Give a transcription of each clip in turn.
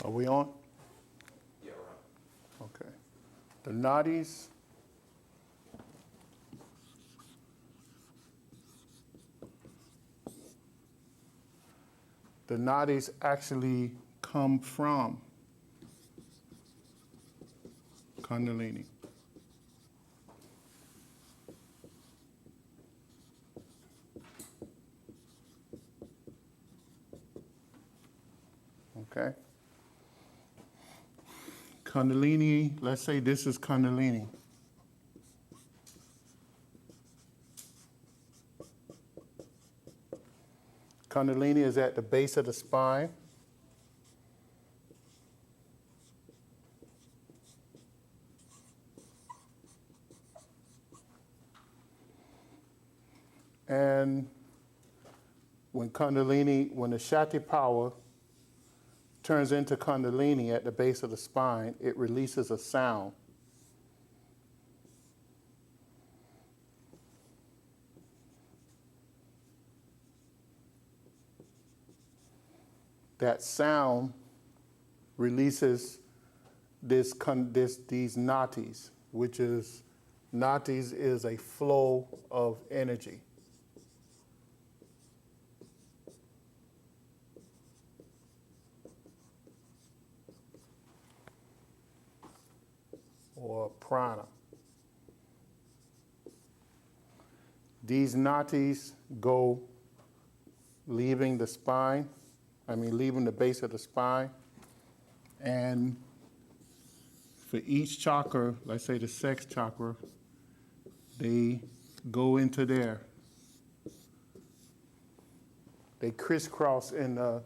Are we on? Yeah, we're on. Okay. The nadis. The nadis actually come from Kundalini. Okay. Kundalini, let's say this is Kundalini. Kundalini is at the base of the spine. And when the Shakti power turns into Kundalini at the base of the spine, it releases a sound. That sound releases these nadis, which is, nadis is a flow of energy. Or prana. These nadis go leaving the base of the spine, and for each chakra, let's say the sex chakra, they go into there. They crisscross in the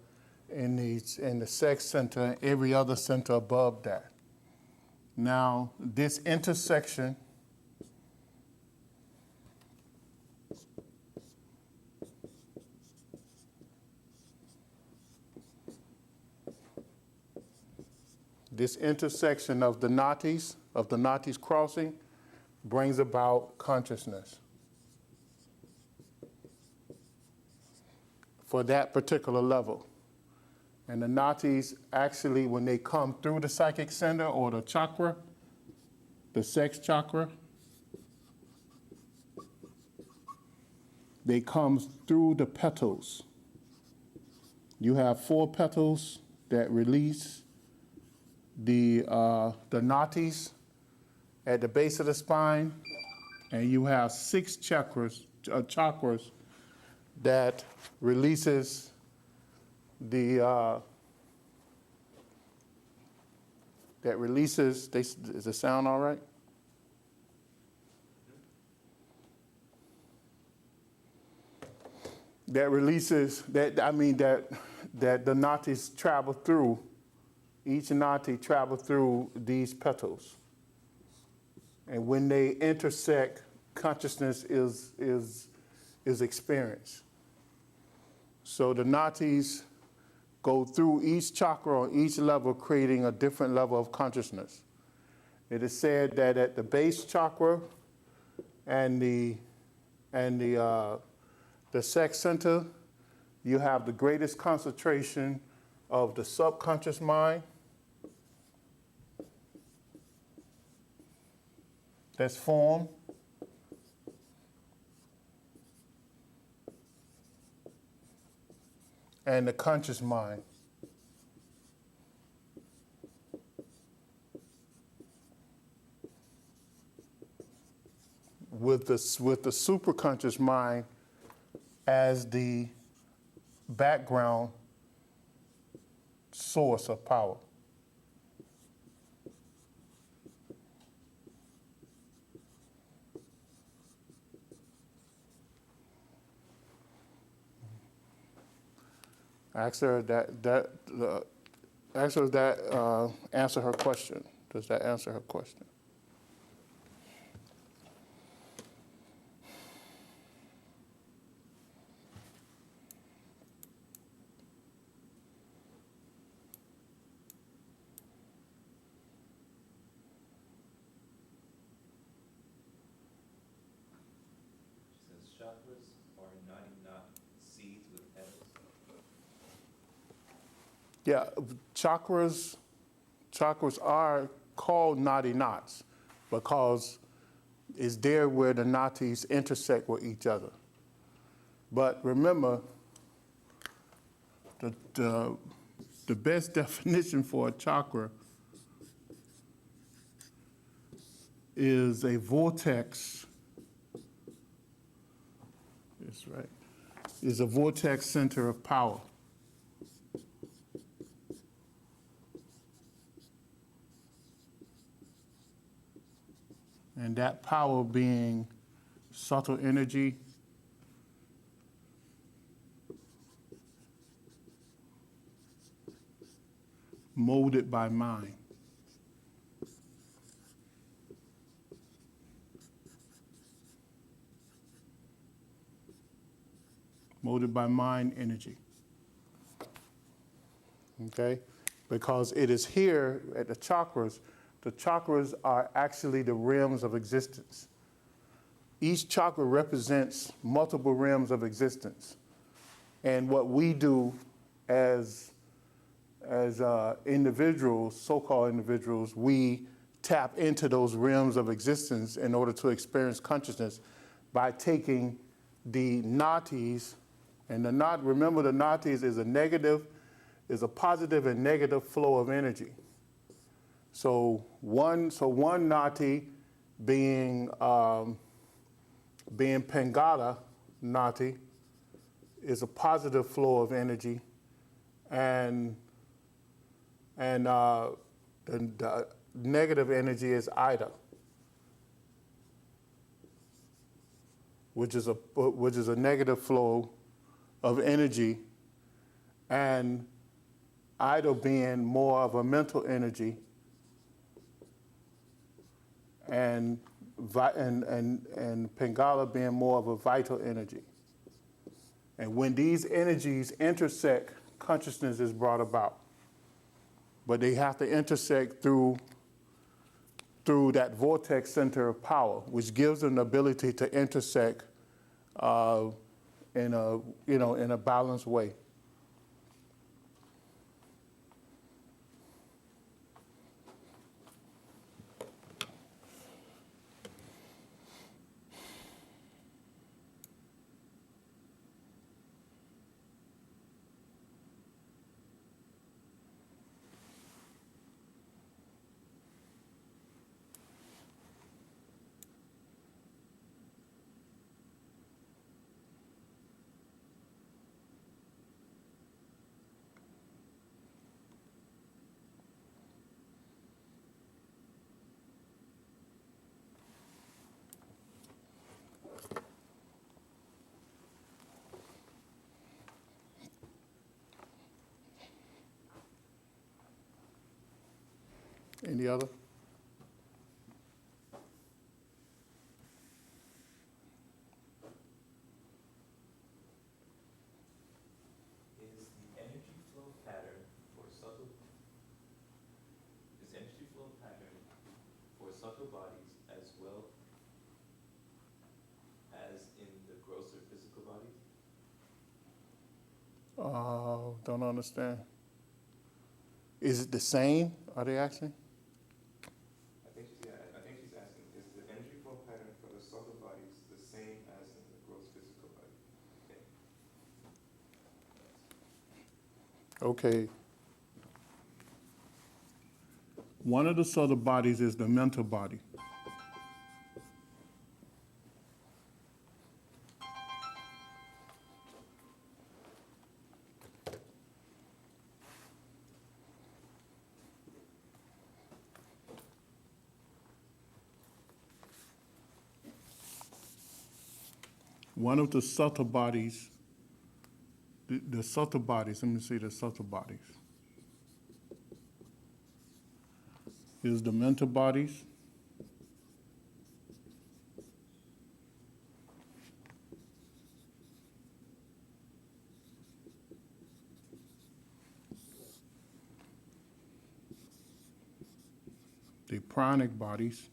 sex center and every other center above that. Now, this intersection of the nadis crossing, brings about consciousness for that particular level. And the nadis actually, when they come through the psychic center or the chakra, the sex chakra, they come through the petals. You have 4 petals that release the nadis at the base of the spine, and you have 6 chakras that releases is the sound all right? That releases, that the nadis travel through, each nadi travel through these petals. And when they intersect, consciousness is experienced. So the nadis go through each chakra on each level, creating a different level of consciousness. It is said that at the base chakra and the sex center, you have the greatest concentration of the subconscious mind that's formed. And the conscious mind. With the superconscious mind as the background source of power. Answer answer her question. Does that answer her question? Yeah, chakras are called Nadi knots because it's there where the nadis intersect with each other. But remember, the best definition for a chakra is a vortex. That's right. Is a vortex center of power. And that power being subtle energy, molded by mind. Molded by mind energy. Okay? Because it is here at the chakras are actually the realms of existence. Each chakra represents multiple realms of existence. And what we do as individuals, so-called individuals, we tap into those realms of existence in order to experience consciousness by taking the nadis, and remember the nadis is a positive and negative flow of energy. So one nadi being Pingala nadi is a positive flow of energy, and the negative energy is Ida, which is a negative flow of energy, and Ida being more of a mental energy, and Pingala being more of a vital energy. And when these energies intersect, consciousness is brought about. But they have to intersect through that vortex center of power, which gives them the ability to intersect in a balanced way. Any other? Is the energy flow pattern for subtle bodies as well as in the grosser physical bodies? Don't understand. Is it the same? Are they asking? I think she's asking, is the energy flow pattern for the subtle bodies the same as in the gross physical body? Okay. One of the subtle bodies is the mental body. One of the subtle bodies, the subtle bodies, let me see the subtle bodies, is the mental bodies. The pranic bodies.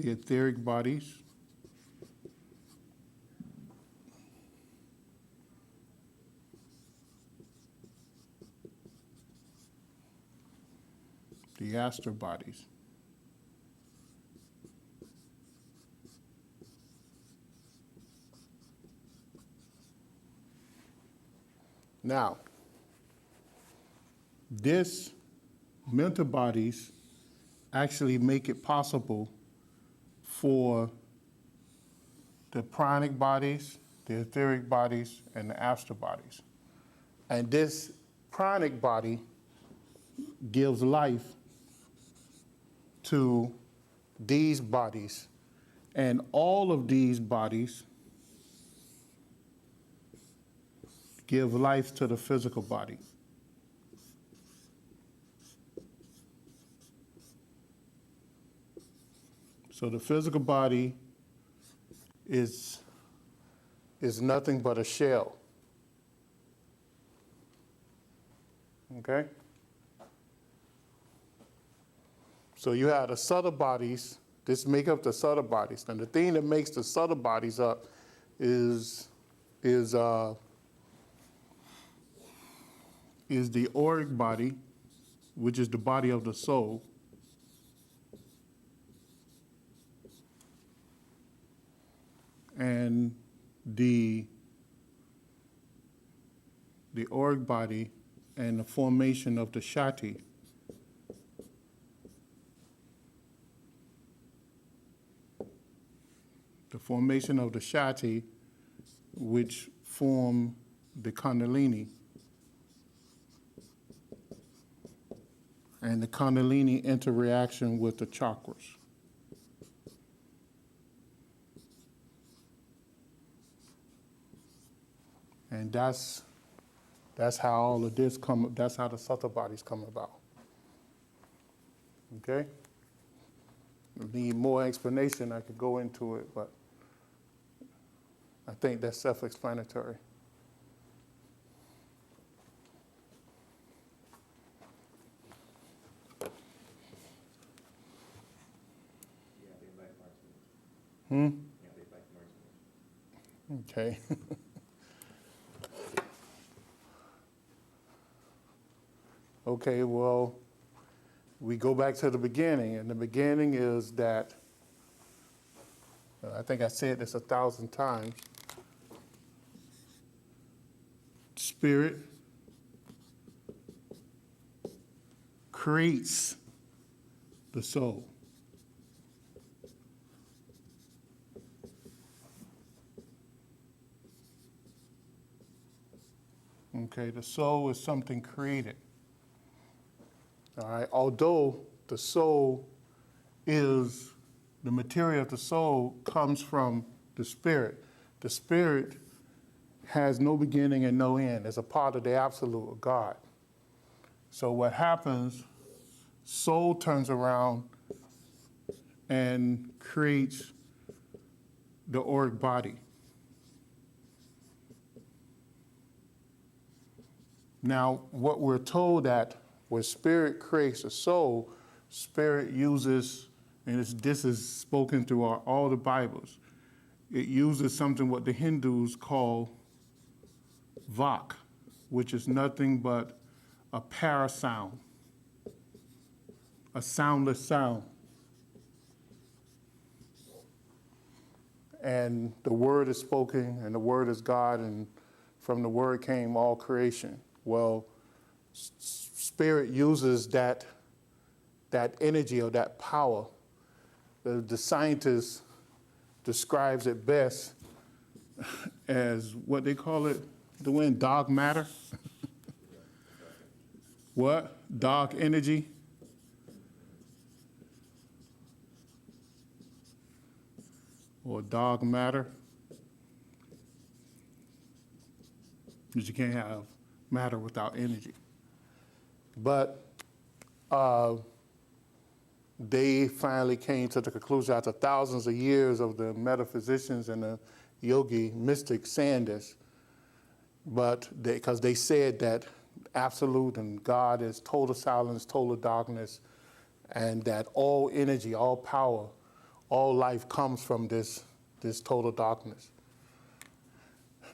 the etheric bodies, the astral bodies. Now, this mental bodies actually make it possible for the pranic bodies, the etheric bodies, and the astral bodies. And this pranic body gives life to these bodies. And all of these bodies give life to the physical body. So the physical body is nothing but a shell. Okay? So you have the subtle bodies, this make up the subtle bodies. And the thing that makes the subtle bodies up is the auric body, which is the body of the soul. And the auric body and the formation of the Shaktic. The formation of the Shaktic, which form the Kundalini. And the Kundalini interaction with the chakras. And that's how all of this that's how the subtle bodies come about. Okay? If you need more explanation, I could go into it, but I think that's self-explanatory. Yeah, they like Martin. Yeah, they like Martin. Okay. Okay, well, we go back to the beginning, and the beginning is that, I think I said this 1,000 times, spirit creates the soul. Okay, the soul is something created. All right, although the soul is, the material of the soul comes from the spirit has no beginning and no end. It's a part of the absolute of God. So what happens, soul turns around and creates the auric body. Now, what we're told that when spirit creates a soul, spirit uses, and this is spoken through all the Bibles, it uses something what the Hindus call vak, which is nothing but a parasound, a soundless sound. And the word is spoken, and the word is God, and from the word came all creation. Well, spirit uses that energy or that power. The scientist describes it best as what they call it, the wind, dark matter. What? Dark energy. Or dark matter. Because you can't have matter without energy. But they finally came to the conclusion after thousands of years of the metaphysicians and the yogi mystics saying this, but because they said that absolute and God is total silence, total darkness, and that all energy, all power, All life comes from this total darkness,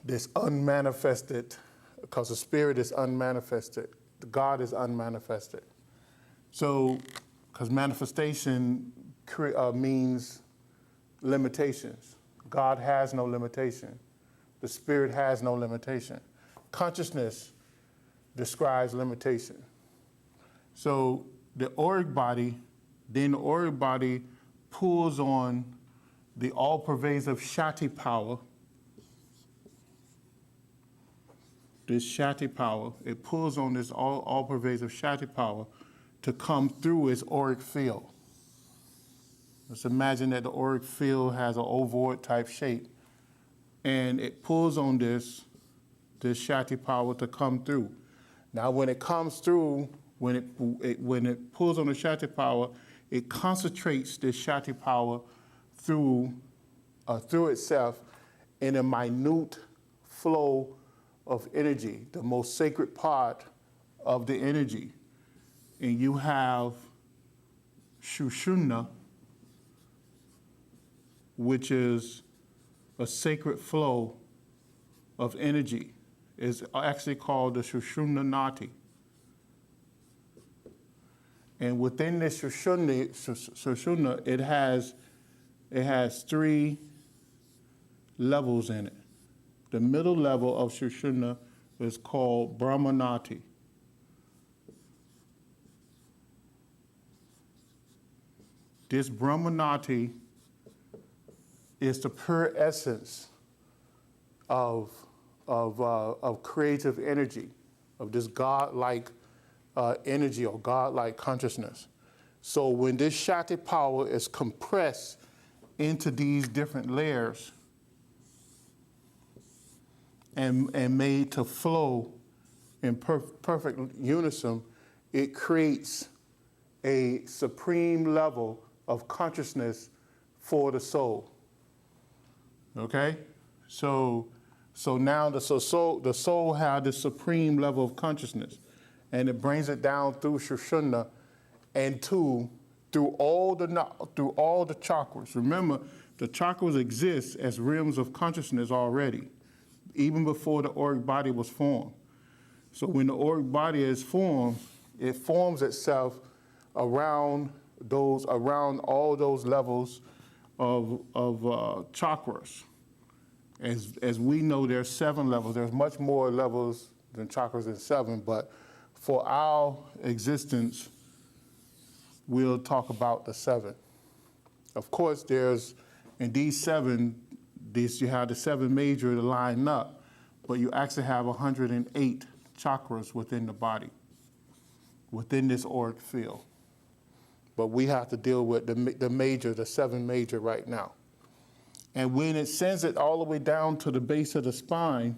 this unmanifested, because the spirit is unmanifested. God is unmanifested. So, because manifestation means limitations. God has no limitation. The spirit has no limitation. Consciousness describes limitation. So the auric body pulls on the all-pervasive Shakti power. This Shakti power, it pulls on this all-pervasive Shakti power to come through its auric field. Let's imagine that the auric field has an ovoid type shape, and it pulls on this Shakti power to come through. Now, when it comes through, when it pulls on the Shakti power, it concentrates this Shakti power through itself in a minute flow of energy, the most sacred part of the energy. And you have Shushumna, which is a sacred flow of energy. It's actually called the Shushumna Nadi. And within this Shushumna, it has 3 levels in it. The middle level of Shushumna is called Brahmanati. This Brahmanati is the pure essence of creative energy, of this godlike energy or godlike consciousness. So when this Shakti power is compressed into these different layers and made to flow in perfect unison, it creates a supreme level of consciousness for the soul. Okay? So now the soul has this supreme level of consciousness, and it brings it down through Shushumna and through all the chakras. Remember, the chakras exist as realms of consciousness already, even before the auric body was formed. So when the auric body is formed, it forms itself around all those levels of chakras. As we know, there's 7 levels. There's much more levels than chakras than 7, but for our existence, we'll talk about the 7. Of course, in these 7, you have the 7 major to line up, but you actually have 108 chakras within the body, within this auric field. But we have to deal with the 7 major right now. And when it sends it all the way down to the base of the spine,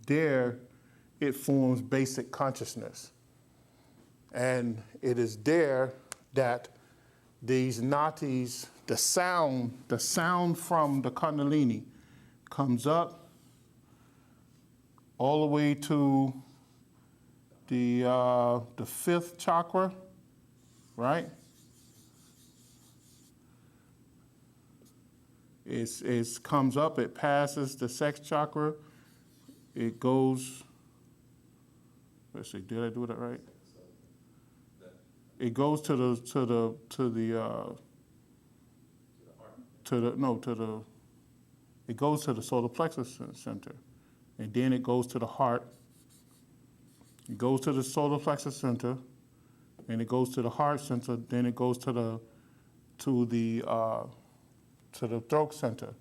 there it forms basic consciousness. And it is there that these nadis, the sound from the Kundalini comes up all the way to the 5th chakra, right? It comes up, it passes the sex chakra, it goes, let's see, did I do that right? It goes it goes to the solar plexus center, and then it goes to the heart. It goes to the solar plexus center, and it goes to the heart center. Then it goes to the throat center,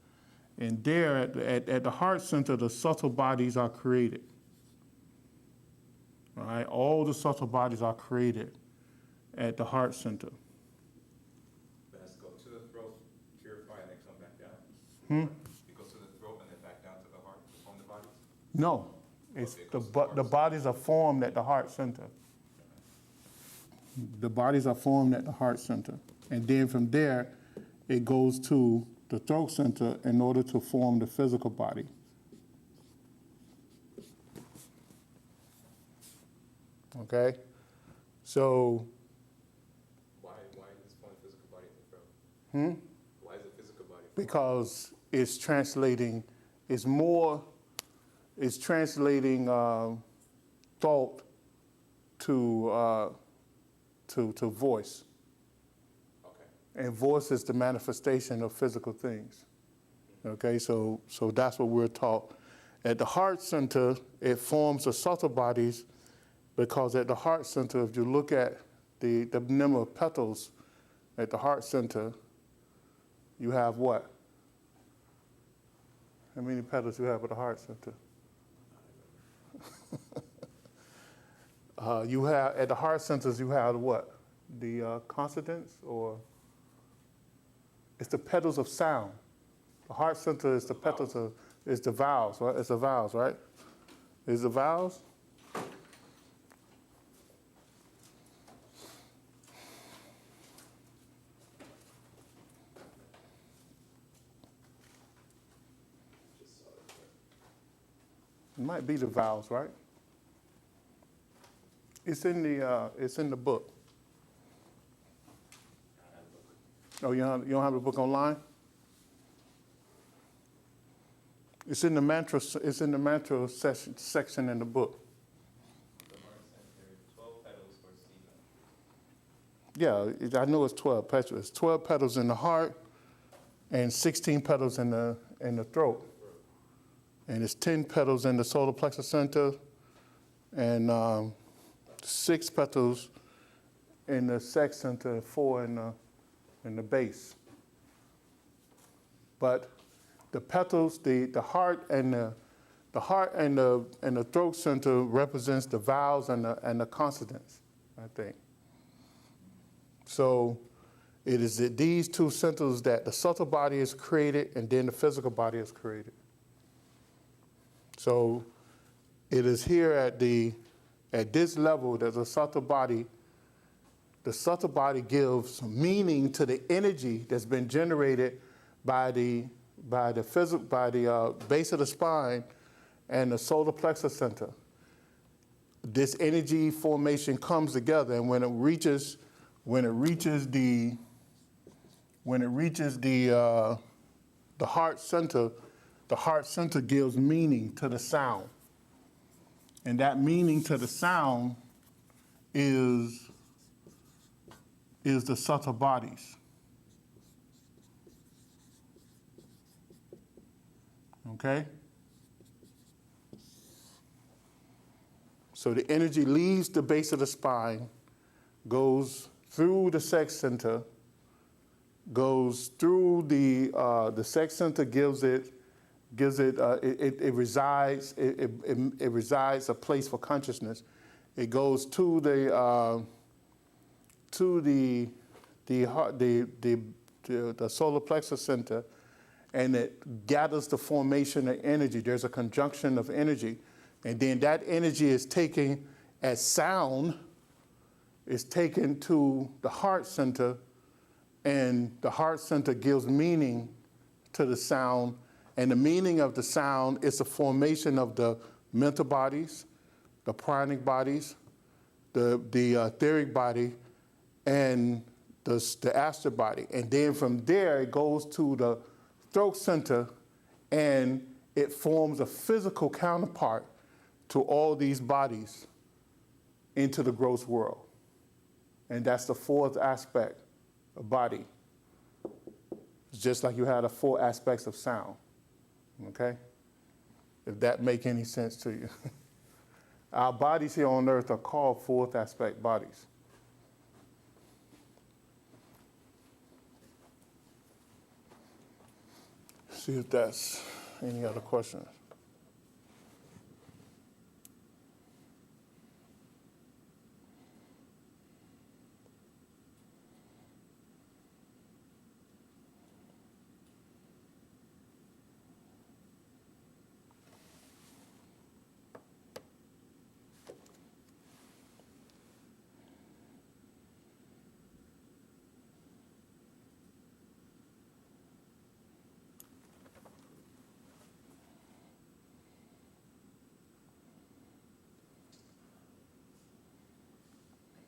and there at the heart center, the subtle bodies are created. All right, all the subtle bodies are created at the heart center. It has to go to the throat, purify, and then come back down. It goes to the throat and then back down to the heart to form the bodies? No, the bodies are formed at the heart center. The bodies are formed at the heart center. And then from there, it goes to the throat center in order to form the physical body. Okay? So Why is this form the physical Why is the physical body? Because it's translating, it's translating thought to voice. Okay. And voice is the manifestation of physical things. Okay, so that's what we're taught. At the heart center, it forms the subtle bodies, because at the heart center, if you look at the number of petals at the heart center, you have what? How many petals you have at the heart center? You have, at the heart centers, you have what? The consonants, or it's the petals of sound. The heart center is the petals of, is the vowels, right? It's the vowels, right? Is the vowels? It might be the vowels, right? It's in the book. Oh, you don't have the book online? It's in the mantra. It's in the mantra section in the book. The heart center, 12 petals for semen. Yeah, I know it's 12 petals. It's 12 petals in the heart, and 16 petals in the throat, and it's 10 petals in the solar plexus center, and 6 petals in the sex center, 4 in the base. But the petals, the heart and the throat center represents the vowels and the consonants, I think. So it is at these two centers that the subtle body is created, and then the physical body is created. So it is here at this level that the subtle body gives meaning to the energy that's been generated by the base of the spine and the solar plexus center. This energy formation comes together, and when it reaches the heart center, the heart center gives meaning to the sound. And that meaning to the sound is the subtle bodies. Okay? So the energy leaves the base of the spine, goes through the sex center, goes through the sex center, it resides a place for consciousness. It goes to the solar plexus center, and it gathers the formation of energy. There's a conjunction of energy, and then that energy is taken as sound, is taken to the heart center, and the heart center gives meaning to the sound. And the meaning of the sound is the formation of the mental bodies, the pranic bodies, the etheric body, and the astral body. And then from there, it goes to the throat center, and it forms a physical counterpart to all these bodies into the gross world. And that's the fourth aspect of body. It's just like you had the 4 aspects of sound. Okay? If that make any sense to you. Our bodies here on earth are called fourth aspect bodies. See if that's any other questions.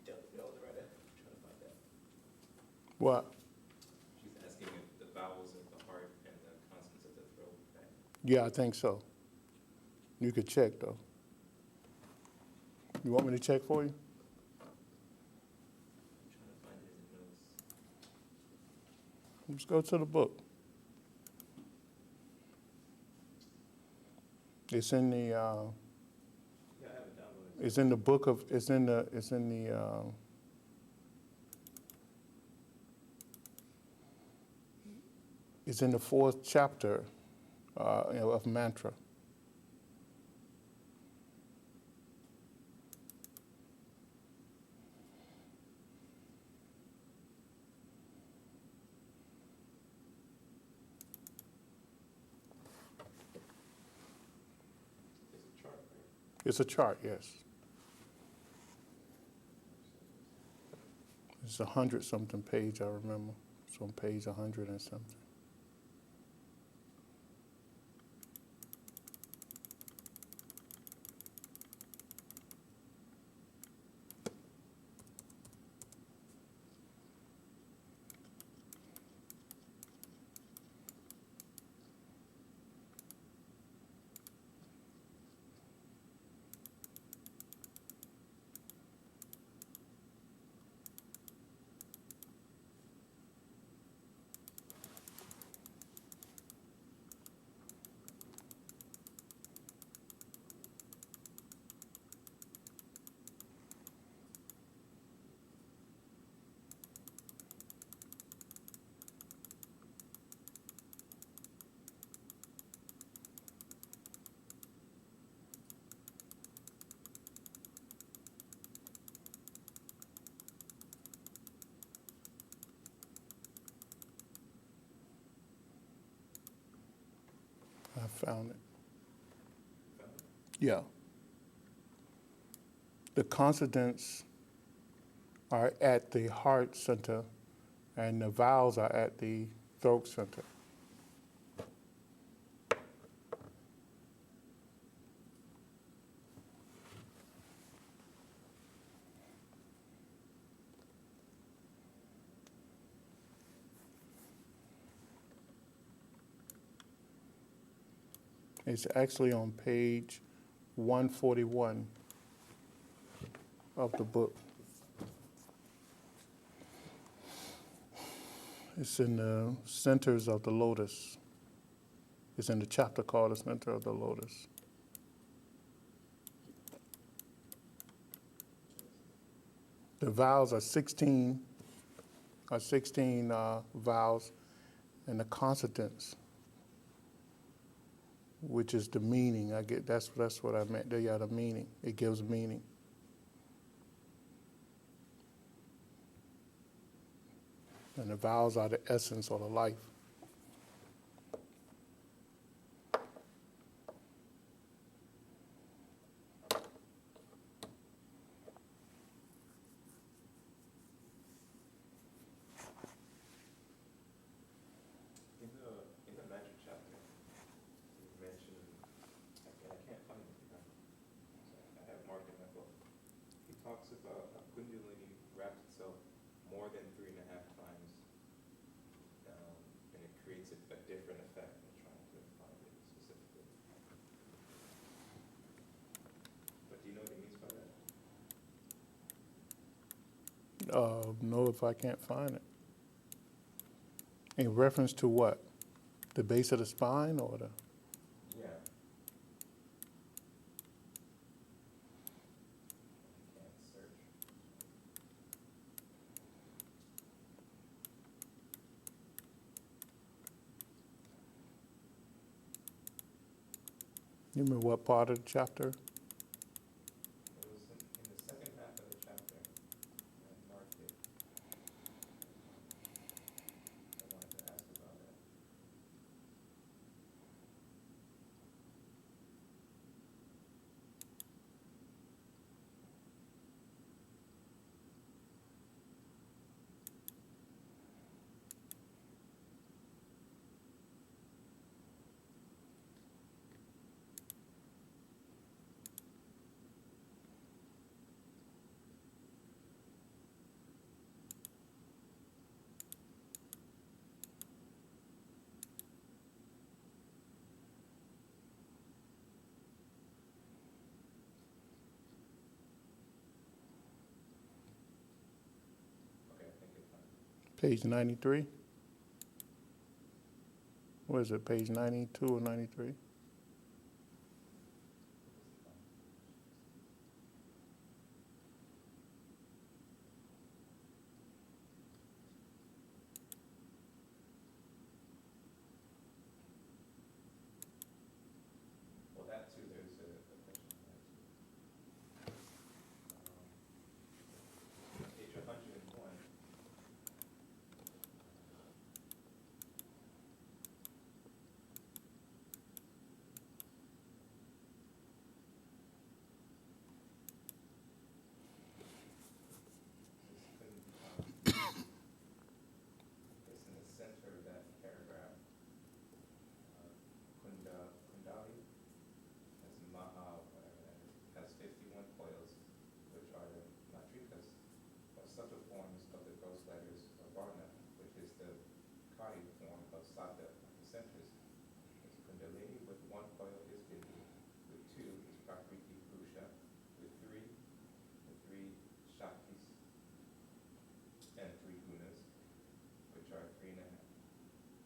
Trying to find that. What? She's asking Yeah, I think so. You could check, though. You want me to check for you? I'm trying to find it in the notes. Let's go to the book. It's in the, Yeah, I have it downloaded. it's in the book of, it's in the, it's in the 4th chapter of mantra. It's a chart, right? It's a chart, yes. It's 100-something page, I remember. It's on page 100 and something. I found it. Yeah. The consonants are at the heart center, and the vowels are at the throat center. It's actually on page 141 of the book. It's in the centers of the lotus. It's in the chapter called the center of the lotus. The vowels are 16 vowels, and the consonants, which is the meaning. That's what I meant. They are the meaning. It gives meaning. And the vowels are the essence or the life. In the mantra chapter, you mentioned, I can't find it now. So I have marked in my book. He talks about how Kundalini wraps itself more than 3.5 times, and it creates a different effect. I'm trying to find it specifically. But do you know what he means by that? No, if I can't find it. In reference to what? The base of the spine or the? Yeah. I can't search. You remember what part of the chapter? It was in the second half of the chapter. I marked it. I wanted to ask about it. Page 93. What is it, page 92 or 93? Well, that too, there's a question on that too. Page 101. It's in the center of that paragraph. Kundalini whatever that is, has 51 coils, which are the matrikas, or subtle forms of the gross letters of Varna, which is the Kali form of Sada, the centers. It's Kundalini with one coil is Bindu, with two is Prakriti Purusha, with three Shaktis, and three gunas, which are 3.5.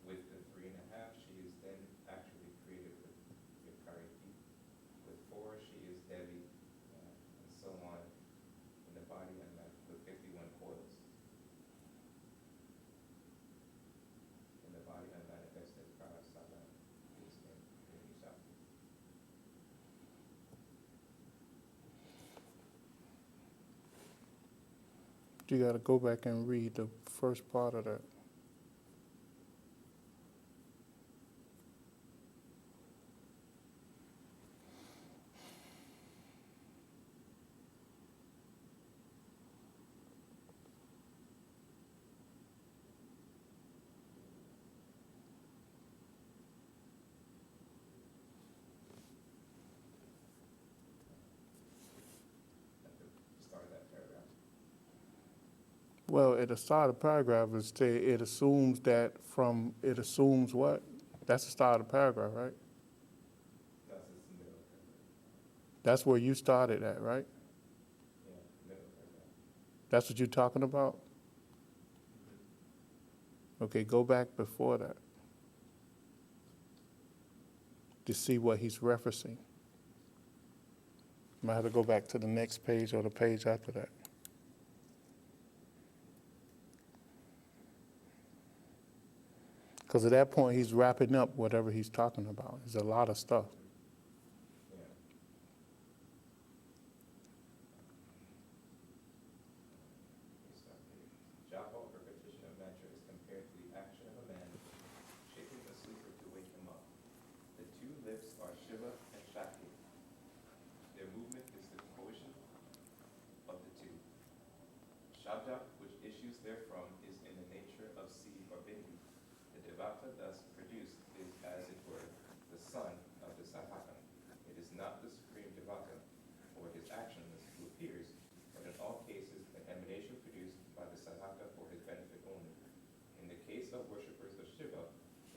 With the 3.5, she is then actually created with Kariki. With 4, she is Devi, and so on in the body, and with 51 coils. In the body, unmanifested prana sada is in Shakti. You got to go back and read the first part of that. At the start of that paragraph. Well, at the start of the paragraph, it assumes what? That's the start of the paragraph, right? That's the middle of paragraph. That's where you started at, right? Yeah, middle of paragraph. That's what you're talking about? Okay, go back before that to see what he's referencing. Might have to go back to the next page or the page after that. Because at that point, he's wrapping up whatever he's talking about. There's a lot of stuff. Yeah. Japa or repetition of mantra is compared to the action of a man shaking a sleeper to wake him up. The two lips are Shiva and Shakti. Their movement is the cohesion of the two. Shabda, which issues therefrom, is in the nature of seed or bindu. The devata thus produced is, as it were, the son of the sadhaka. It is not the supreme devata, or his actionless, who appears, but in all cases an emanation produced by the sadhaka for his benefit only. In the case of worshippers of Shiva,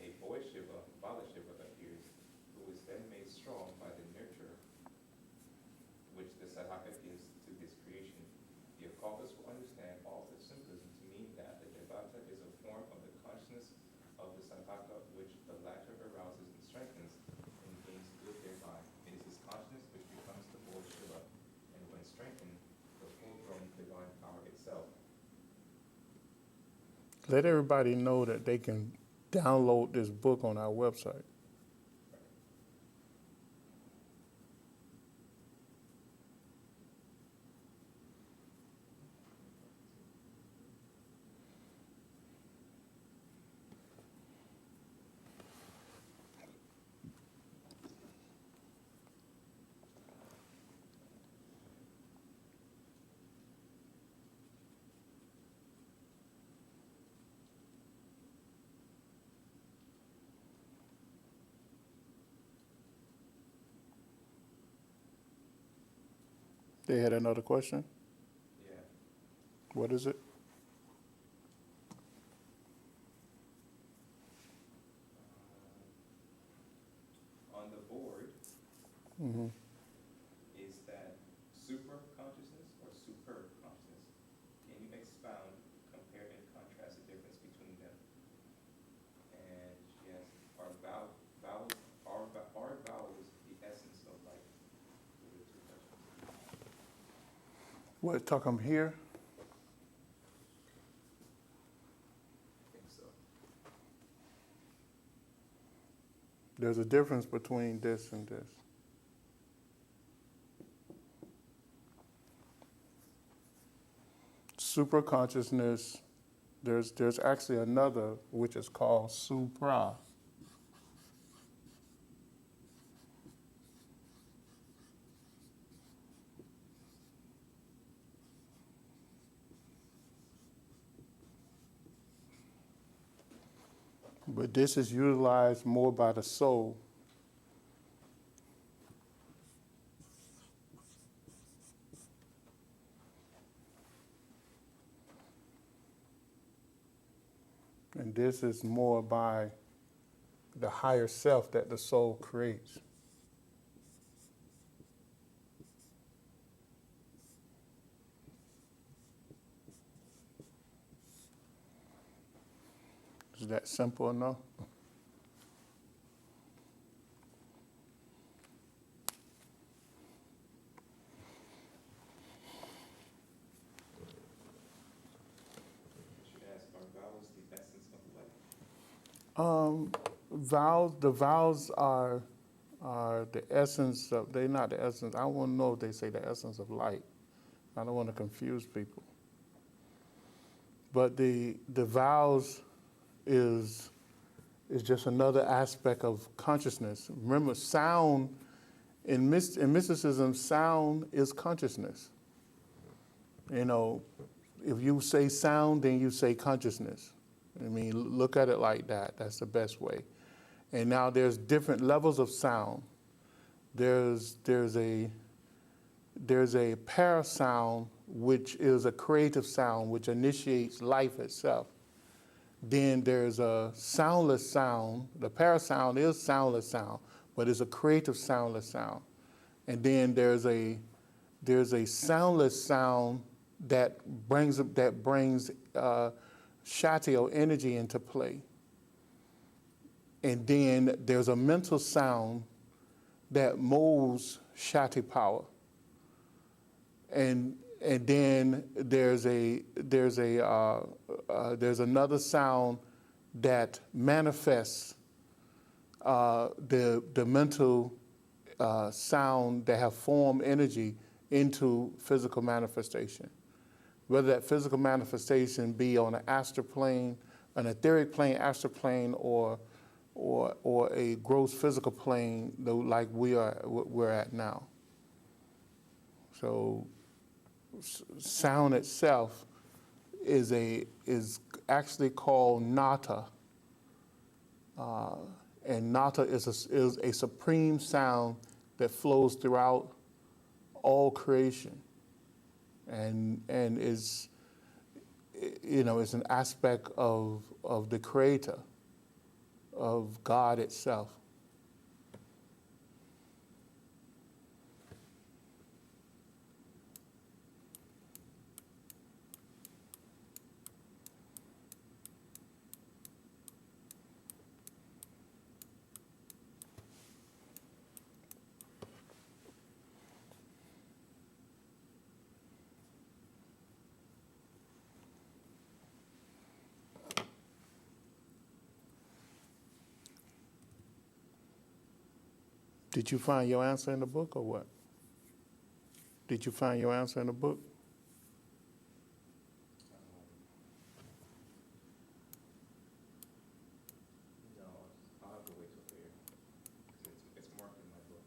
a boy Shiva, Bala Shiva, appears, who is then made strong by the nurture which the sadhaka gives to his creation. The occultist will understand all this symbolism to mean that the devata is a form of the consciousness of the sadhaka, which the latter arouses and strengthens and gains good thereby. It is his consciousness which becomes the boy Shiva, and when strengthened, the full-grown divine power itself. Let everybody know that they can download this book on our website. They had another question? Yeah. What is it? On the board, Mm-hmm. is that super consciousness or superb consciousness? Can you expound, compare, and contrast the differences What, talking here? I think so. There's a difference between this and this. Superconsciousness, there's actually another which is called supra. But this is utilized more by the soul. And this is more by the higher self that the soul creates. Is that simple enough? I should ask, are vowels the essence of life? The vowels are the essence of, they're not the essence. I want to know if they say the essence of light. I don't want to confuse people. But the vowels is just another aspect of consciousness. Remember, sound, in mysticism, sound is consciousness. You know, if you say sound, then you say consciousness. I mean, look at it like that. That's the best way. And now there's different levels of sound. There's a parasound, which is a creative sound, which initiates life itself. Then there's a soundless sound. The parasound is soundless sound, but it's a creative soundless sound. And then there's a soundless sound that brings Shakti or energy into play. And then there's a mental sound that molds Shakti power. And then there's another sound that manifests the mental sound that have form energy into physical manifestation. Whether that physical manifestation be on an astral plane, an etheric plane, astral plane, or a gross physical plane, like we're at now. So sound itself is actually called nata, and nata is a supreme sound that flows throughout all creation, and is, you know, it's an aspect of the Creator, of God itself. Did you find your answer in the book or what? Did you find your answer in the book? No, I'll have to wait till later. 'Cause it's marked in my book.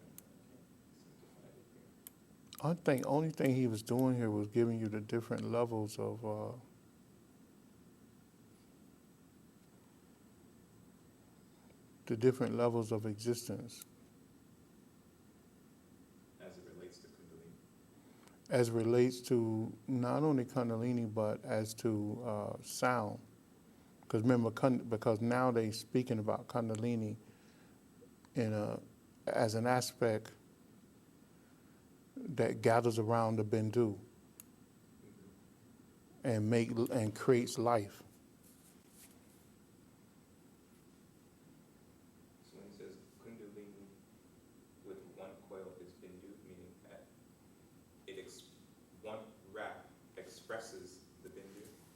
And I can't seem to find it here. I think only thing he was doing here was giving you the different levels of existence As it relates to Kundalini. as it relates to not only Kundalini but as to sound. Because remember, because now they speaking about Kundalini as an aspect that gathers around the Bindu and creates life. So when he says Kundalini with one coil is Bindu, meaning at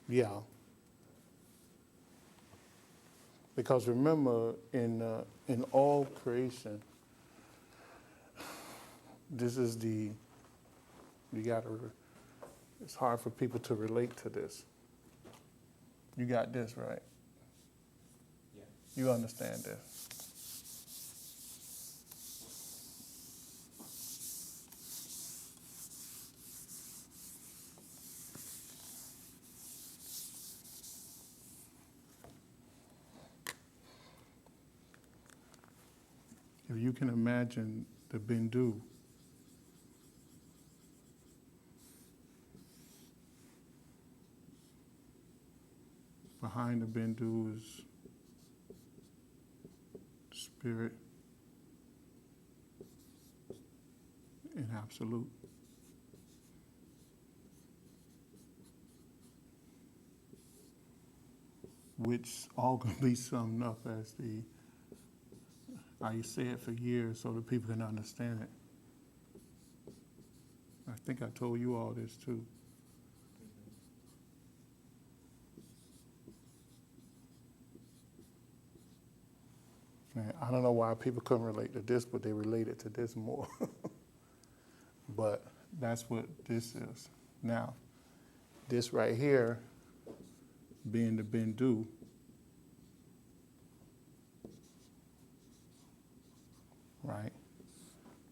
Yeah. Because remember, in all creation, this is it's hard for people to relate to this. You got this, right? Yeah. You understand this. If you can imagine the Bindu, behind the Bindu is spirit and absolute. Which all can be summed up as I say it for years so that people can understand it. I think I told you all this too. Man, I don't know why people couldn't relate to this, but they related to this more. But that's what this is. Now, this right here, being the Bindu, right?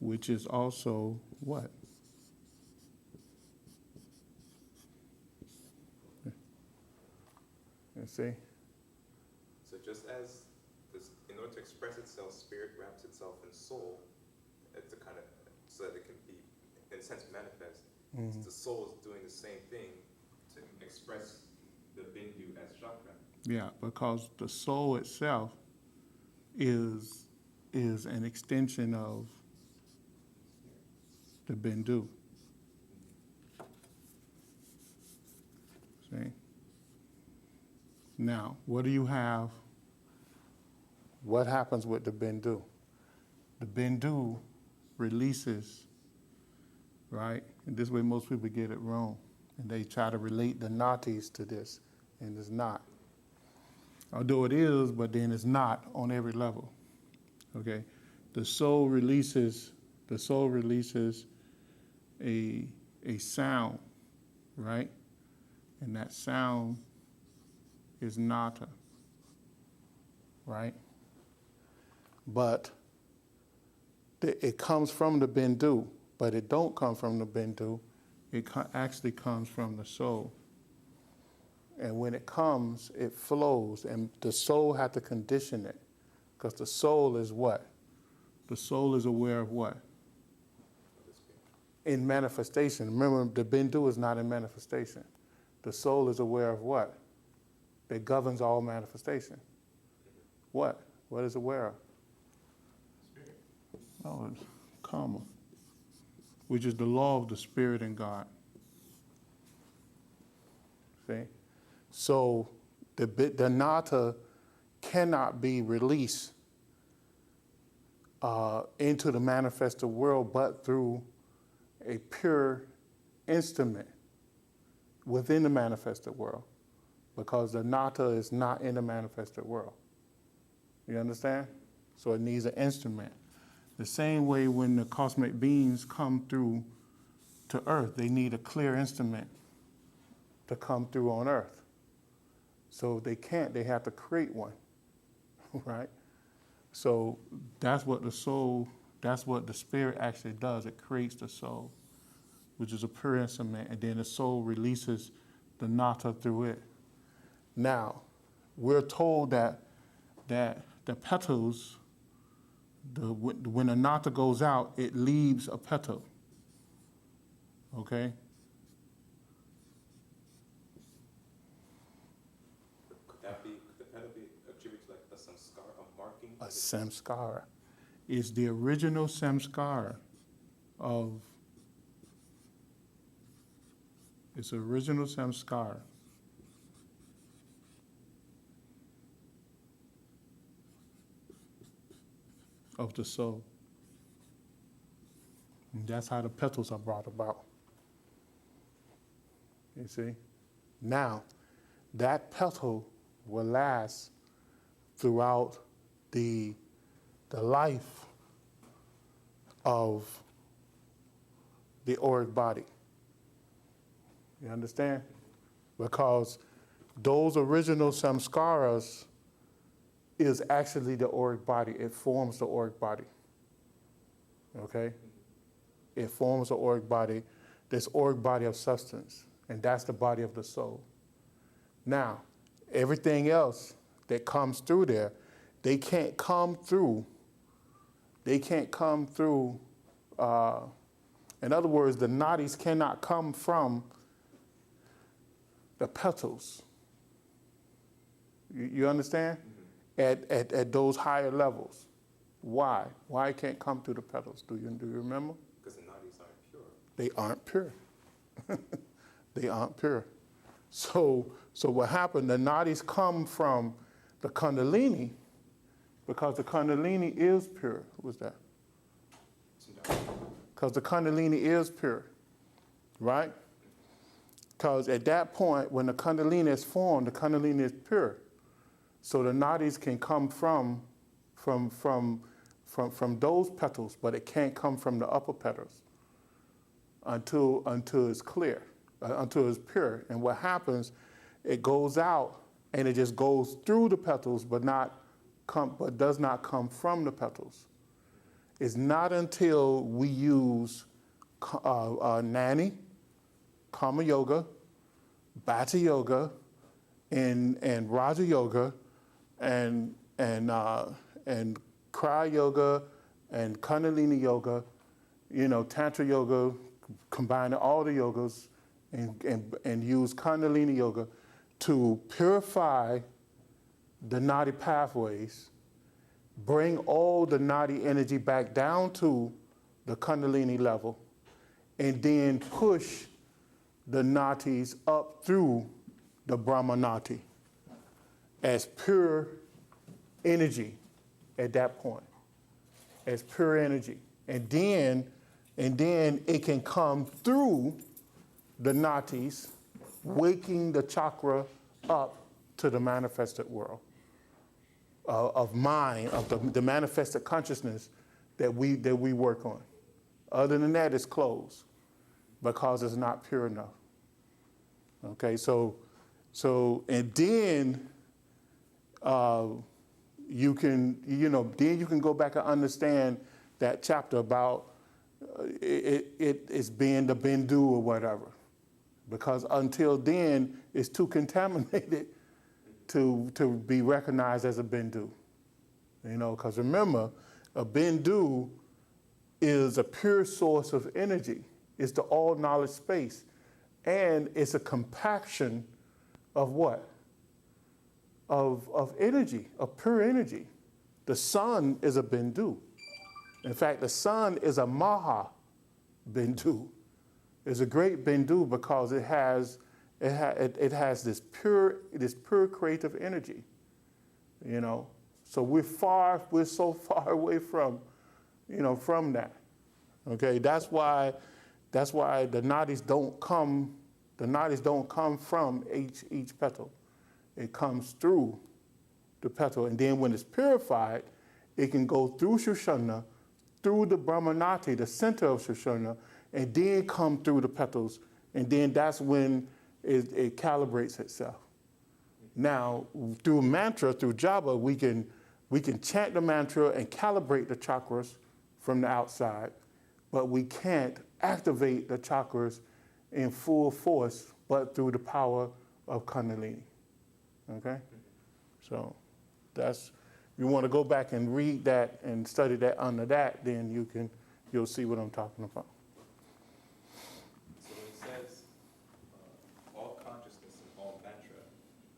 Which is also what? You see? So just as this, in order to express itself, spirit wraps itself in soul, it's a kind of, so that it can be, in a sense, manifest. Mhm. The soul is doing the same thing to express the Bindu as chakra. Yeah, because the soul itself is an extension of the Bindu. See? Now, what do you have? What happens with the Bindu? The Bindu releases, right? And this way most people get it wrong. And they try to relate the Nadis to this, and it's not. Although it is, but then it's not on every level. Okay? The soul releases a sound, right? And that sound is nata, right? But it comes from the Bindu, but it don't come from the Bindu. It actually comes from the soul. And when it comes, it flows, and the soul had to condition it, because the soul is what? The soul is aware of what? In manifestation. Remember, the Bindu is not in manifestation. The soul is aware of what? That governs all manifestation. What? What is aware of? Spirit. Oh, it's karma, which is the law of the spirit and God. See? So the nata cannot be released into the manifested world but through a pure instrument within the manifested world, because the nata is not in the manifested world. You understand? So it needs an instrument. The same way when the cosmic beings come through to Earth, they need a clear instrument to come through on Earth. So if they can't, they have to create one, right? So that's what the spirit actually does. It creates the soul, which is a pure instrument, and then the soul releases the nata through it. Now, we're told that the petals, when the nata goes out, it leaves a petal, okay? Could the petal be attributed to like a samskara, a marking? A samskara is the original samskara of, it's original samskara of the soul. And that's how the petals are brought about. You see? Now, that petal will last throughout the life of the auric body. You understand? Because those original samskaras is actually the auric body. It forms the auric body. Okay? It forms the auric body, this auric body of substance, and that's the body of the soul. Now, everything else that comes through there, they can't come through. In other words, the nadis cannot come from the petals. You understand? At those higher levels. Why? Why it can't come through the petals? Do you remember? Because the nadis aren't pure. They aren't pure. They aren't pure. So what happened, the nadis come from the Kundalini, because the Kundalini is pure. What's that? Because the Kundalini is pure, right? Because at that point, when the Kundalini is formed, the Kundalini is pure. So the nadis can come from those petals, but it can't come from the upper petals until it's clear, until it's pure. And what happens, it goes out and it just goes through the petals, but does not come from the petals. It's not until we use Nani, Karma Yoga, Bhatha Yoga, and Raja Yoga, and Kriya Yoga, and Kundalini Yoga, Tantra Yoga, combining all the yogas, and use Kundalini Yoga to purify the Nadi pathways, bring all the Nadi energy back down to the Kundalini level, and then push the Nadis up through the Brahma Nadi as pure energy at that point, as pure energy. And then it can come through the Nadis, waking the chakra up to the manifested world of mind, of the manifested consciousness that we work on. Other than that, it's closed because it's not pure enough. Okay, so and then you can go back and understand that chapter about it's being the bindu or whatever, because until then it's too contaminated to be recognized as a bindu. Because remember, a bindu is a pure source of energy. It's the all knowledge space, and it's a compaction of what? Of energy, of pure energy. The sun is a bindu. In fact, the sun is a maha bindu. It's a great bindu because it has this pure creative energy. So we're so far away from that. Okay, that's why the nadis don't come from each petal. It comes through the petal, and then when it's purified, it can go through Shushana, through the Brahmanati, the center of Shushana, and then come through the petals, and then that's when it calibrates itself. Now, through mantra, through japa, we can chant the mantra and calibrate the chakras from the outside, but we can't activate the chakras in full force, but through the power of Kundalini. Okay? So that's, if you want to go back and read that and study that under that, then you'll see what I'm talking about. So when it says all consciousness and all mantra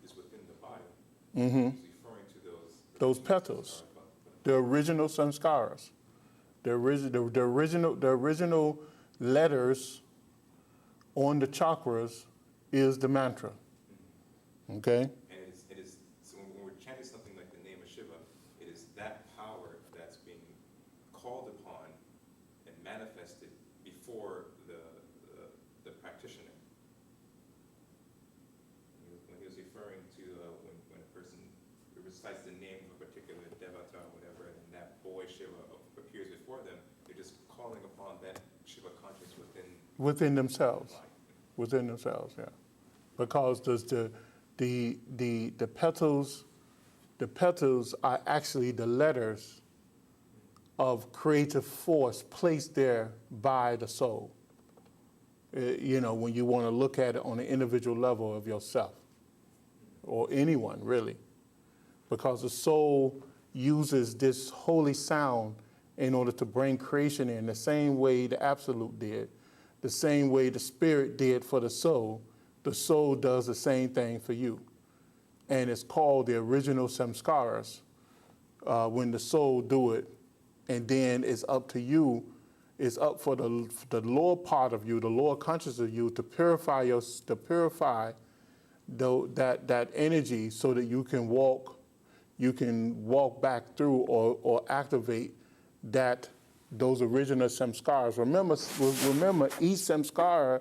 is within the body, it's referring to those petals, the original samskaras, the original letters on the chakras is the mantra. Okay? And it is so when we're chanting something like the name of Shiva, it is that power that's being called upon and manifested before the practitioner. When he was referring recites the name of a particular devata or whatever, and that boy Shiva appears before them, they're just calling upon that Shiva conscious Within themselves. life. Within themselves, yeah. Because the petals are actually the letters of creative force placed there by the soul. When you want to look at it on an individual level of yourself, or anyone really, because the soul uses this holy sound in order to bring creation in the same way the Absolute did, the same way the Spirit did for the soul does the same thing for you. And it's called the original samskaras when the soul do it, and then it's up to you. It's up for the lower part of you, the lower conscious of you, to purify that energy so that you can walk back through or activate those original samskaras. Remember, each samskara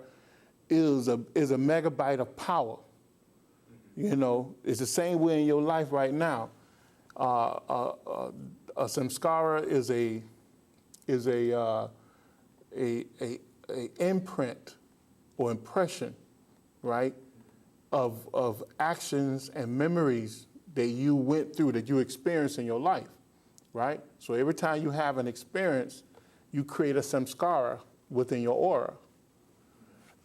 is a megabyte of power. It's the same way in your life right now. A samskara is a imprint or impression, right, of actions and memories that you went through, that you experienced in your life, right? So every time you have an experience, you create a samskara within your aura.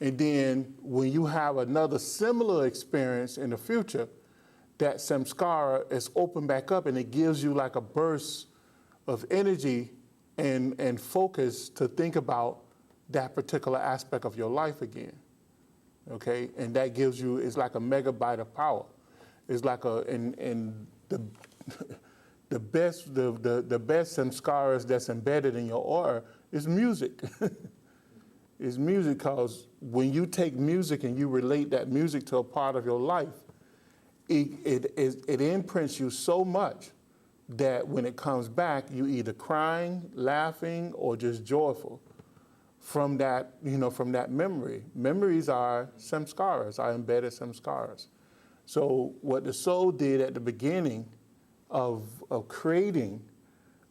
And then when you have another similar experience in the future, that samskara is opened back up and it gives you like a burst of energy and focus to think about that particular aspect of your life again. Okay? And that gives you, it's like a megabyte of power. It's like and the best samskaras that's embedded in your aura is music. It's music, because when you take music and you relate that music to a part of your life, it imprints you so much that when it comes back, you either crying, laughing, or just joyful from that memory. Memories are samskaras, are embedded samskaras. So what the soul did at the beginning of creating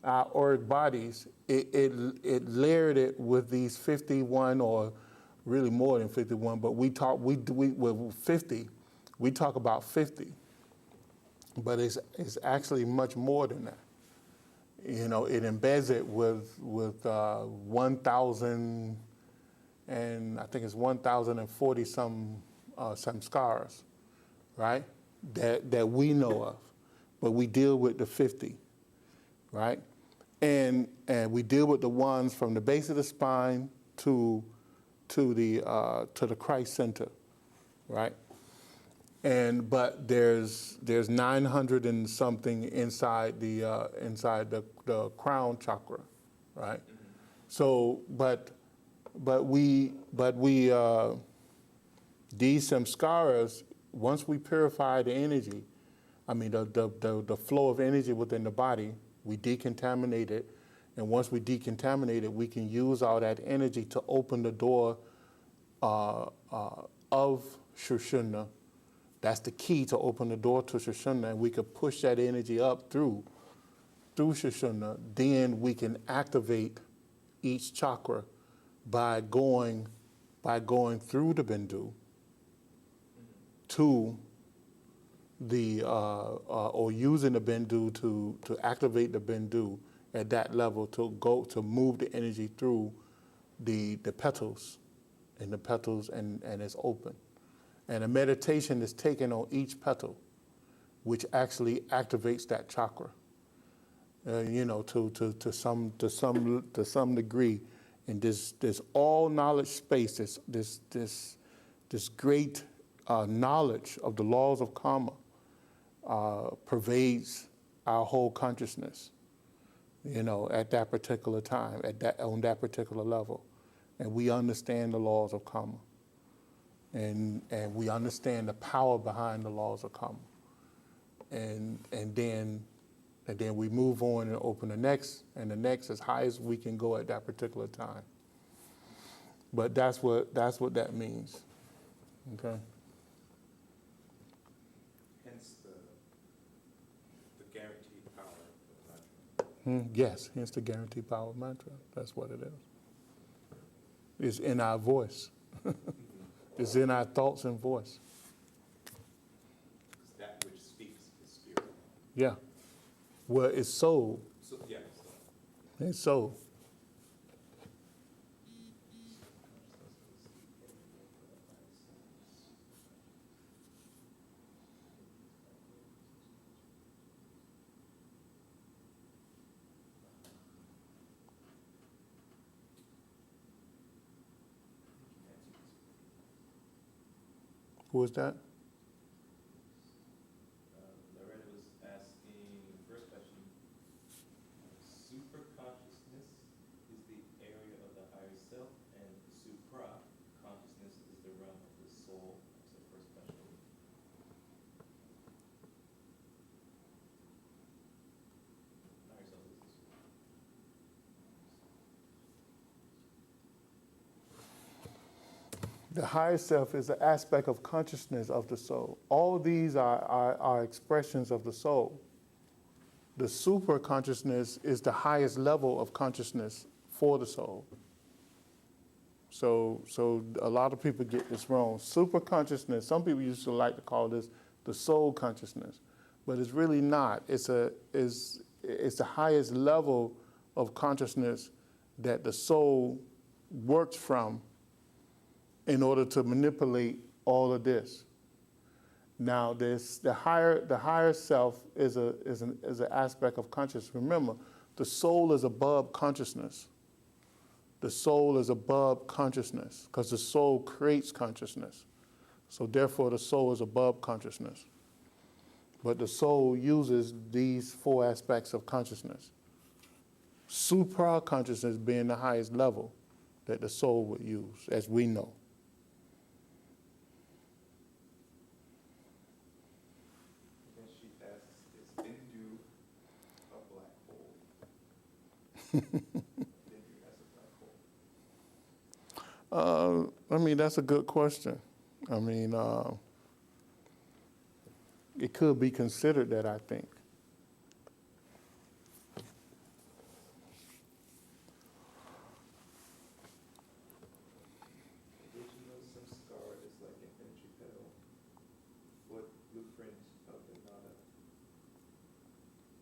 our auric bodies, it layered it with these 51, or really more than 51, but with 50, we talk about 50, but it's actually much more than that. It embeds it with 1,000, and I think it's 1,040 some samskaras, right? That we know of, but we deal with the 50, right? And we deal with the ones from the base of the spine to the Christ center, right? But there's 900 and something inside the crown chakra, right? So but we these samskaras, once we purify the energy, the flow of energy within the body, we decontaminate it, and once we decontaminate it, we can use all that energy to open the door of Shushuna. That's the key to open the door to Shushuna, and we could push that energy up through Shushuna. Then we can activate each chakra by going through the Bindu to the or using the Bindu to activate the Bindu at that level, to move the energy through the petals, and it's open. And a meditation is taken on each petal, which actually activates that chakra. To some degree, in this all knowledge space, this great knowledge of the laws of karma pervades our whole consciousness. At that particular time, on that particular level, and we understand the laws of karma, and we understand the power behind the laws of karma, and then we move on and open the next, and the next, as high as we can go at that particular time. But that's what that means. Okay. Hence the Yes, hence the guaranteed power mantra. That's what it is. It's in our voice. It's in our thoughts and voice. Because that which speaks is spirit. Yeah. Well, it's soul. So, yeah. It's soul. Who was that? Loretta was asking the first question. Super consciousness is the area of the higher self, and supra consciousness is the realm of the soul. That's the first question. Higher self is the soul. The higher self is an aspect of consciousness of the soul. All these are expressions of the soul. The super consciousness is the highest level of consciousness for the soul. So a lot of people get this wrong. Super consciousness, some people used to like to call this the soul consciousness, but it's really not. It's the highest level of consciousness that the soul works from in order to manipulate all of this. Now, the higher self is an aspect of consciousness. Remember, the soul is above consciousness. The soul is above consciousness because the soul creates consciousness. So therefore, the soul is above consciousness. But the soul uses these four aspects of consciousness. Supra consciousness being the highest level that the soul would use, as we know. She asks, is Hindu a black hole? Hindu has a black hole. I mean, that's a good question. I mean, it could be considered that, I think. Original samskara is like an entry pedal. What blueprint of the nada?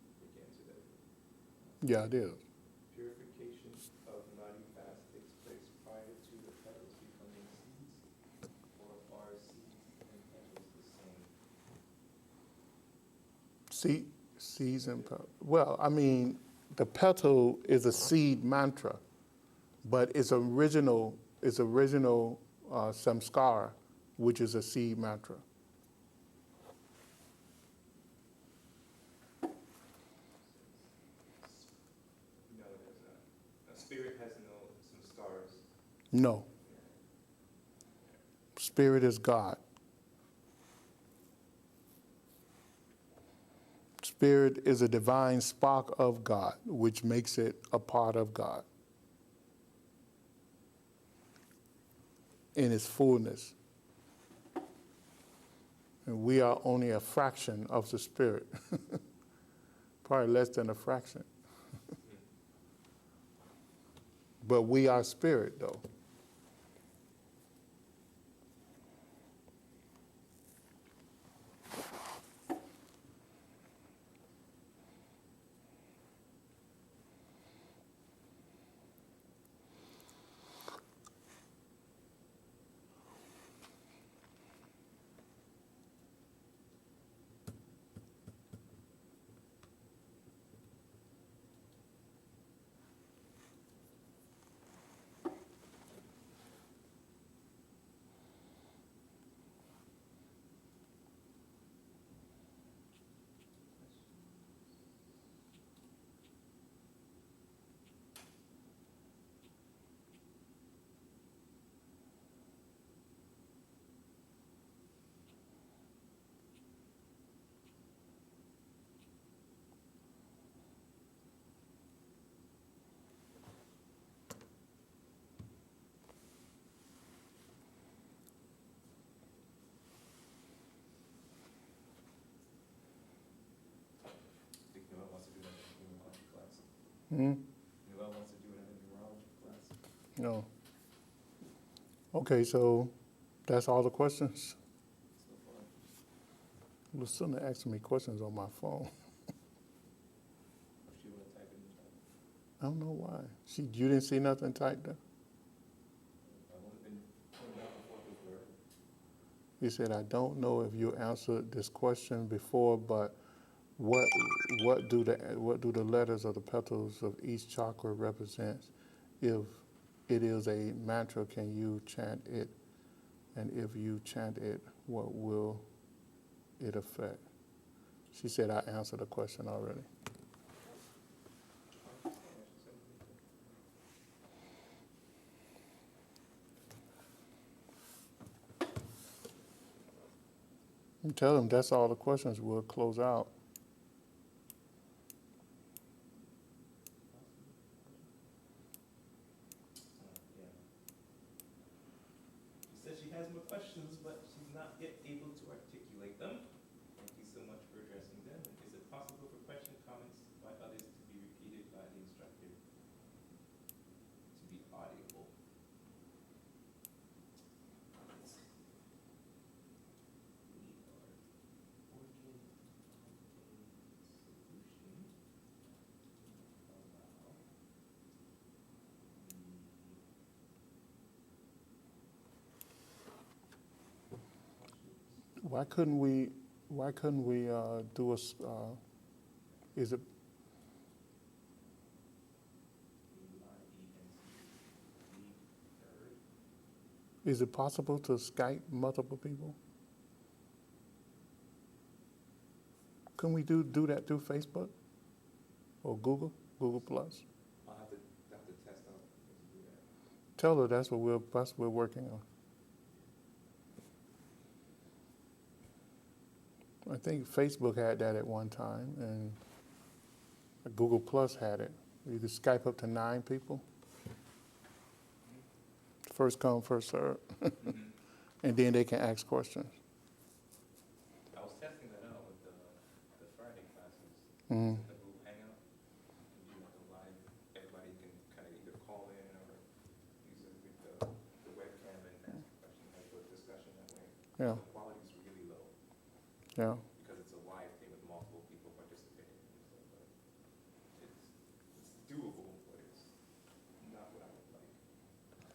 You can answer that. Yeah, it is. Purification of nadi fast takes place prior to the petals becoming seeds, or are seeds and petals the same? Seeds and petal. Well, I mean, the petal is a seed mantra, but its original samskara, which is a seed mantra. No, there's not. A spirit has no samskaras. No. Spirit is God. Spirit is a divine spark of God, which makes it a part of God in its fullness. And we are only a fraction of the Spirit, probably less than a fraction. But we are Spirit, though. Hmm? Noel wants to do it in a neurology class. No. Okay, so that's all the questions? So far. Lucinda asking me questions on my phone. If she want to type it in the chat. I don't know why. You didn't see nothing typed there? I've only been putting back and forth with her. He said, I don't know if you answered this question before, but what do the letters of the petals of each chakra represent? If it is a mantra, can you chant it? And if you chant it, what will it affect? She said I answered the question already. And tell them that's all the questions. We'll close out. Yeah. She said she has more questions, but she's not yet able to articulate them. Thank you so much for addressing them. Is it possible for question comments by others to be repeated by the instructor to be audible? We are working on a solution. Why couldn't we do is it, is it possible to Skype multiple people? Can we do that through Facebook or Google Plus? I'll have to test out to do that. Tell her that's what we're working on. I think Facebook had that at one time, and Google Plus had it. You could Skype up to 9 people. First come, first serve. And then they can ask questions. I was testing that out with the Friday classes. Mhm. The Google Hangout. You do like a live, everybody can kind of either call in or use it with the webcam and ask a question, have a discussion that way. Yeah, The quality is really low yeah. because it's a live thing with multiple people participating. So, but it's doable, but it's not what I would like.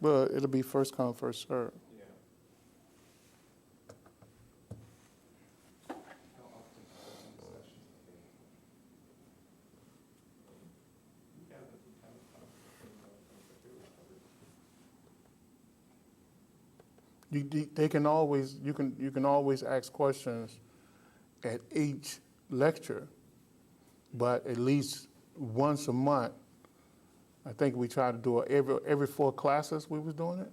Well, it'll be first come, first serve. Yeah. How often are these discussions available? We haven't covered. You can always ask questions at each lecture, but at least once a month. I think we try to do it every 4 classes we was doing it.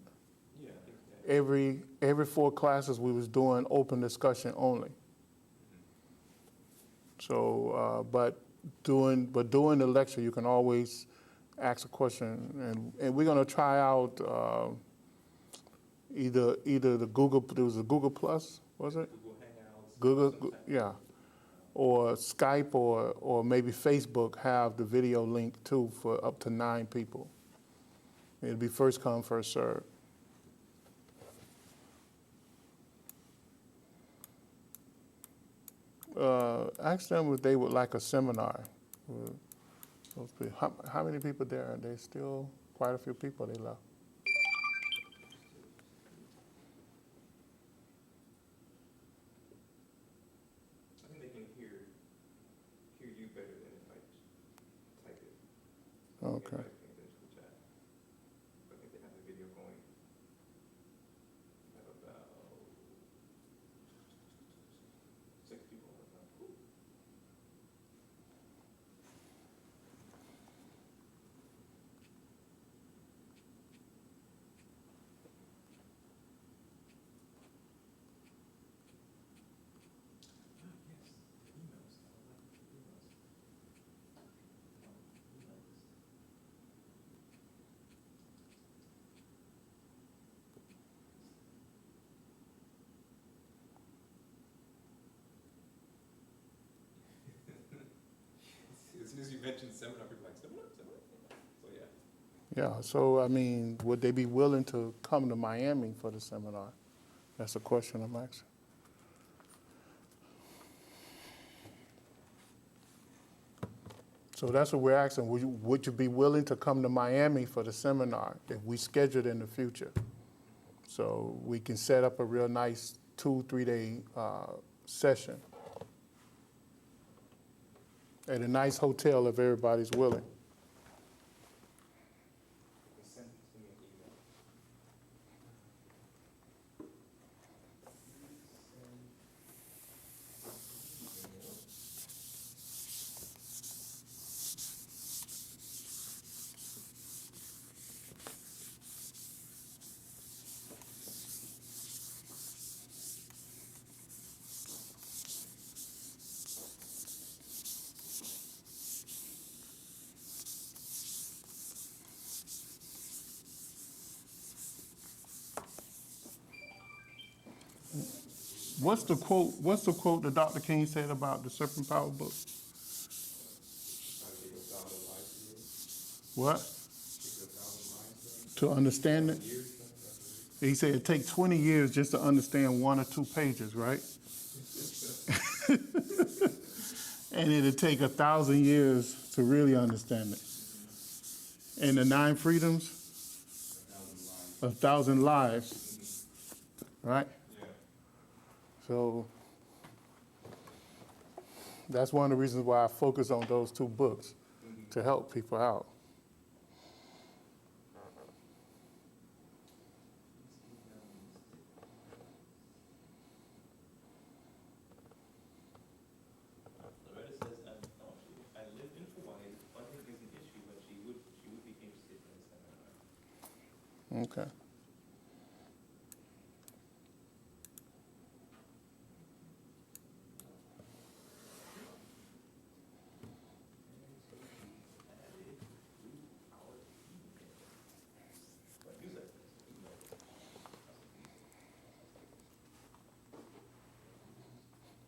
Yeah, I think that. Every 4 classes we was doing open discussion only. So, but during the lecture, you can always ask a question, and we're gonna try out either the Google. There was a Google Plus, was it? Google Hangouts. Google, yeah, or Skype, or maybe Facebook have the video link too for up to 9 people. It'll be first come, first serve. Ask them if they would like a seminar. How many people there? There's still quite a few people they left. I think they can hear you better than if I type it. Okay. If I ping into the chat. I think they have the video going at about 6 people right now. Cool. Yes, emails. I like emails. Emails. soon as you mention seminar, people are like, seminar? So yeah. Yeah, so I mean, would they be willing to come to Miami for the seminar? That's a question I'm asking. So that's what we're asking. Would you be willing to come to Miami for the seminar if we schedule it in the future? So we can set up a real nice 2-3 day session at a nice hotel if everybody's willing. Send it to me an email. What's the quote that Dr. King said about the Serpent Power book? What? To understand it? He said it takes 20 years just to understand 1 or 2 pages, right? And it'll take 1,000 years to really understand it. And the 9 freedoms? 1,000 lives, right? So that's one of the reasons why I focus on those 2 books, to help people out. Loretta says, no, I live in Hawaii. Funding is an issue, but she would be interested in the seminar. Okay.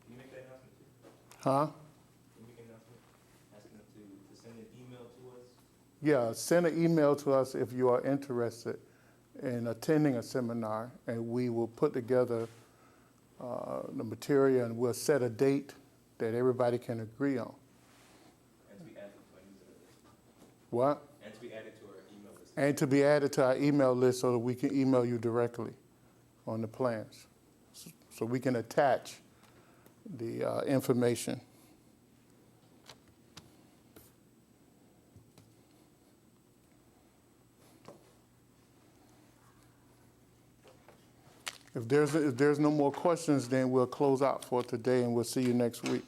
Can you make that announcement too? Huh? Can you make an announcement asking them to send an email to us? Yeah, send an email to us if you are interested in attending a seminar, and we will put together the material, and we'll set a date that everybody can agree on. And to be added to our newsletter list. What? And to be added to our email list. And to be added to our email list so that we can email you directly on the plans. So we can attach the information. If there's no more questions, then we'll close out for today, and we'll see you next week.